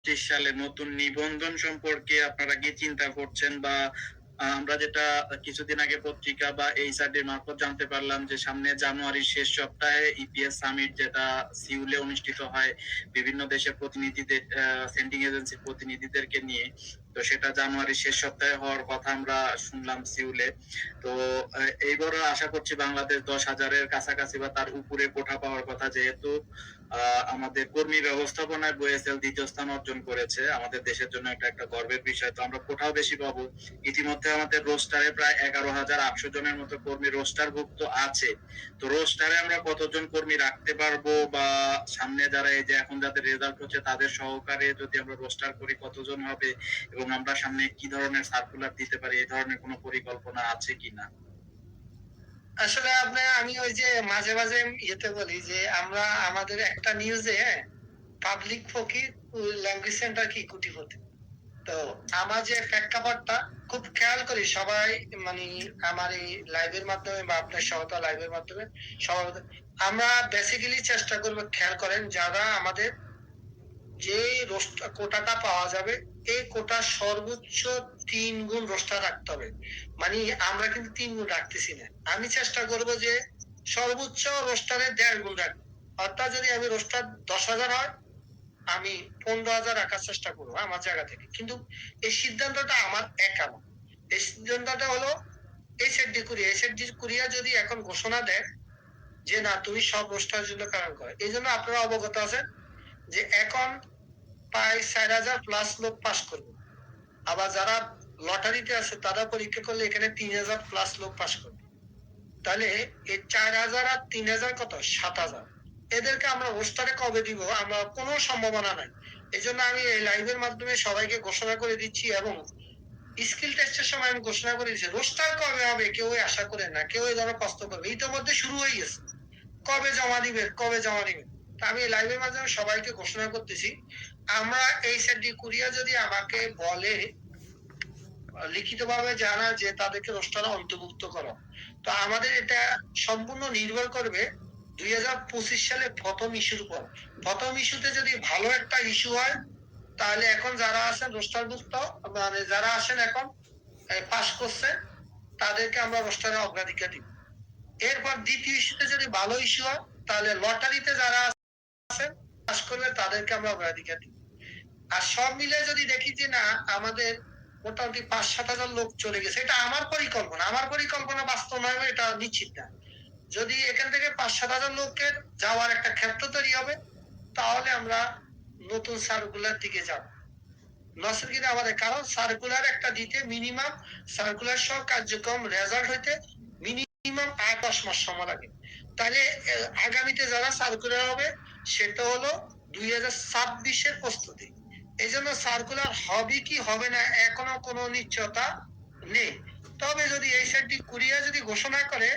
সালে নতুন নিবন্ধন সম্পর্কে আপনারা কি চিন্তা করছেন? বা আমরা যেটা কিছুদিন আগে পত্রিকা বা এইচআরডির মারফত জানতে পারলাম যে সামনে জানুয়ারির শেষ সপ্তাহে ইপিএস সামিট যেটা সিউলে অনুষ্ঠিত হয় বিভিন্ন দেশের প্রতিনিধিদের সেন্ডিং এজেন্সির প্রতিনিধিদেরকে নিয়ে। তো সেটা জানুয়ারির শেষ সপ্তাহে হওয়ার কথা আমরা শুনলাম সিউলে। তো এইবারও আশা করছি বাংলাদেশ 10,000-এর কাছাকাছি বা তার উপরে কোঠা পাওয়ার কথা, যেহেতু আমাদের কর্মী ব্যবস্থাপনায় ওএসএল দ্বিতীয় স্থান অর্জন করেছে। আমাদের দেশের জন্য একটা গর্বের বিষয়। তো আমরা কোঠাও বেশি পাবো। ইতিমধ্যে আমাদের রোস্টারে প্রায় 11,800 জনের মতো কর্মী রোস্টারভুক্ত আছে। তো রোস্টারে আমরা কতজন কর্মী রাখতে পারবো, বা সামনে যারা এই যে এখন যাদের রেজাল্ট হচ্ছে তাদের সহকারে যদি আমরা রোস্টার করি কতজন হবে, এবং আমরা সামনে কি ধরনের সার্কুলার দিতে পারি, এই ধরনের কোনো পরিকল্পনা আছে কিনা? আসলে আমি ওই যে মাঝে মাঝে ইয়েতে বলি যে আমরা আমাদের একটা নিউজে পাবলিক ফকির ল্যাঙ্গুয়েজ সেন্টার কি কোটিপতি। তো আমার যে প্রেক্ষাপটটা খুব খেয়াল করি সবাই, মানে আমার এই লাইভের মাধ্যমে বা আপনার সহতা লাইভের মাধ্যমে সবার আমরা বেসিক্যালি চেষ্টা করবো, খেয়াল করেন যারা আমাদের যে কোটাটা পাওয়া যাবে এই কোটা সর্বোচ্চ 3 গুণ রোস্টার রাখতে হবে। মানে আমরা কিন্তু 3 গুণ রাখতেছি না। আমি চেষ্টা করব যে সর্বোচ্চ রোস্টারে 1.5 গুণ রাখবো। অর্থাৎ যদি আমি রোস্টার 10,000 হয়, আমি 15,000 রাখার চেষ্টা করবো আমার জায়গা থেকে। কিন্তু এই সিদ্ধান্তটা আমার একা না। এই সিদ্ধান্তটা হলো এসএডডি কুরিয়া যদি এখন ঘোষণা দেয় যে না তুমি সব রোস্টারের জন্য প্রেরণ করো, এই জন্য আপনারা অবগত আছেন যে এখন প্রায় 4,000+ লোক পাস করবে। আবার যারা লটারিতে আছে তারা পরীক্ষা করলে এখানে 3,000+ লোক পাস করবে। তাহলে এই 4,000 আর 3,000 কত? 7,000। এদেরকে আমরা রোস্টারে কবে দিব আমরা কোনো সম্ভাবনা নাই। এই জন্য আমি এই লাইভের মাধ্যমে সবাইকে ঘোষণা করে দিচ্ছি, এবং স্কিল টেস্টের সময় আমি ঘোষণা করে দিচ্ছি রোস্টার কবে হবে কেউ আশা করে না, কেউ এই ধরনের প্রশ্ন করবে, ইতিমধ্যে শুরু হয়ে গেছে। কবে জমা দিবেন, কবে জমা দিবেন? তা আমি এই লাইভের মাধ্যমে সবাইকে ঘোষণা করতেছি, আমরা এই সেটটি কুরিয়া যদি আমাকে বলে লিখিতভাবে জানায় যে তাদেরকে রোস্টারে অন্তর্ভুক্ত করো, তো আমাদের এটা সম্পূর্ণ নির্ভর করবে 2025 সালে প্রথম ইস্যুর উপর। প্রথম ইস্যুতে যদি ভালো একটা ইস্যু হয়, তাহলে এখন যারা আছেন রোস্টারভুক্ত, মানে যারা আছেন এখন পাস করছে, তাদেরকে আমরা রোস্টারে অগ্রাধিকার দিব। এরপর দ্বিতীয় ইস্যুতে যদি ভালো ইস্যু হয়, তাহলে লটারিতে যারা আছেন পাস করবে তাদেরকে আমরা অগ্রাধিকার দিব। আর সব মিলে যদি দেখি যে না আমাদের মোটামুটি 5-7 হাজার লোক চলে গেছে, এটা আমার পরিকল্পনা, আমার পরিকল্পনা বাস্তবায়ন এটা নিশ্চিত না। যদি এখান থেকে 5-7 হাজার লোকের যাওয়ার একটা ক্ষেত্র তৈরি হবে, তাহলে আমরা নতুন সার্কুলার দিকে যাব। নসর কিন্তু আমাদের, কারণ সার্কুলার একটা দিতে মিনিমাম, সার্কুলার সহ কার্যক্রম রেজাল্ট হইতে মিনিমাম 8-10 মাস সময় লাগে। তাহলে আগামীতে যারা সার্কুলার হবে সেটা হলো 2026-এর প্রস্তুতি। এই জন্য সার্কুলার হবে কি হবে না এখনো কোনো নিশ্চয়তা নেই। তবে যদি এই সাইডটি কুরিয়া যদি ঘোষণা করে